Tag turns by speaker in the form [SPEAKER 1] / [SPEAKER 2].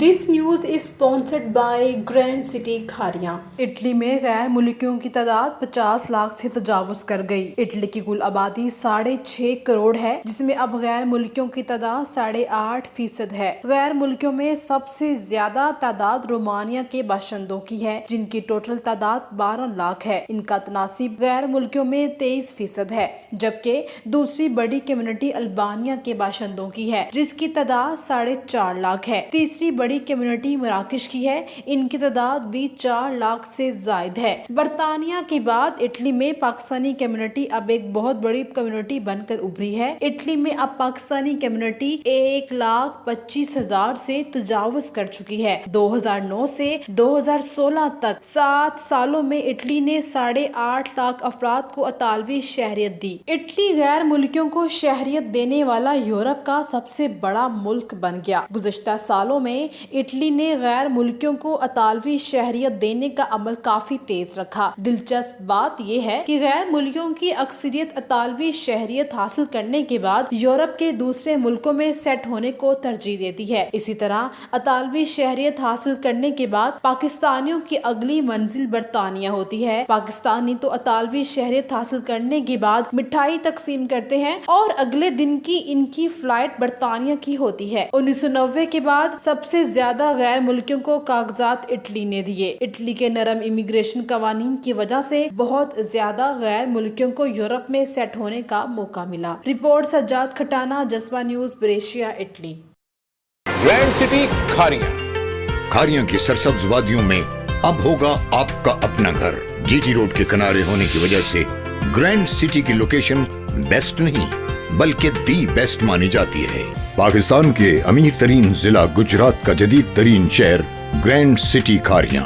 [SPEAKER 1] This news is sponsored by grand city Khariyan. Italy में गैर मुल्कियों की तादाद 50 लाख से तजावुज कर गई। इटली की कुल आबादी 6.5 करोड़ है, जिसमें अब गैर मुल्कियों की तादाद 8.5% है। गैर मुल्कियों में सबसे ज्यादा तादाद रोमानिया के बाशिंदों की है, जिनकी टोटल तादाद 12 लाख है। इनका तनासिब गैर मुल्कियों में 23% है, जबकि दूसरी बड़ी कम्युनिटी अल्बानिया के बाशिंदों की है, जिसकी तादाद 4.5 लाख है। तीसरी बड़ी कम्युनिटी मराकश की है, इनकी तादाद भी 4 लाख से जायद है। बरतानिया के बाद इटली में पाकिस्तानी कम्युनिटी अब एक बहुत बड़ी कम्युनिटी बनकर उभरी है। इटली में अब पाकिस्तानी कम्युनिटी 1,25,000 से तजावुज कर चुकी है। 2009 से 2016 तक 7 सालों में इटली ने 8.5 लाख अफराद को अतालवी शहरियत दी। इटली गैर मुल्कियों को शहरियत देने वाला यूरोप का सबसे बड़ा मुल्क बन गया। गुज़श्ता सालों में इटली ने गैर मुल्कियों को अतालवी शहरियत देने का अमल काफी तेज रखा। दिलचस्प बात यह है कि गैर मुल्कियों की अक्सरियत अतालवी शहरियत हासिल करने के बाद यूरोप के दूसरे मुल्कों में सेट होने को तरजीह देती है। इसी तरह अतालवी शहरियत हासिल करने के बाद पाकिस्तानियों की अगली मंजिल बरतानिया होती है। पाकिस्तानी तो अतालवी शहरियत हासिल करने के बाद मिठाई तकसीम करते हैं और अगले दिन की इनकी फ्लाइट बरतानिया की होती है। 1990 के बाद सबसे ज्यादा गैर मुल्कियों को कागजात इटली ने दिए। इटली के नरम इमिग्रेशन कवानीन की वजह से बहुत ज्यादा गैर मुल्कियों को यूरोप में सेट होने का मौका मिला। Report Sajjad Khatana, Jazba news, Brescia, Italy.
[SPEAKER 2] Grand city Kharian.
[SPEAKER 3] Kharian की सरसब्ज वादियों में अब होगा आपका अपना घर। जीटी रोड के किनारे होने की वजह से ग्रैंड सिटी की लोकेशन बेस्ट नहीं बल्कि दी बेस्ट मानी जाती है। पाकिस्तान के अमीर तरीन जिला गुजरात का जदीद तरीन शहर ग्रैंड सिटी खारियां।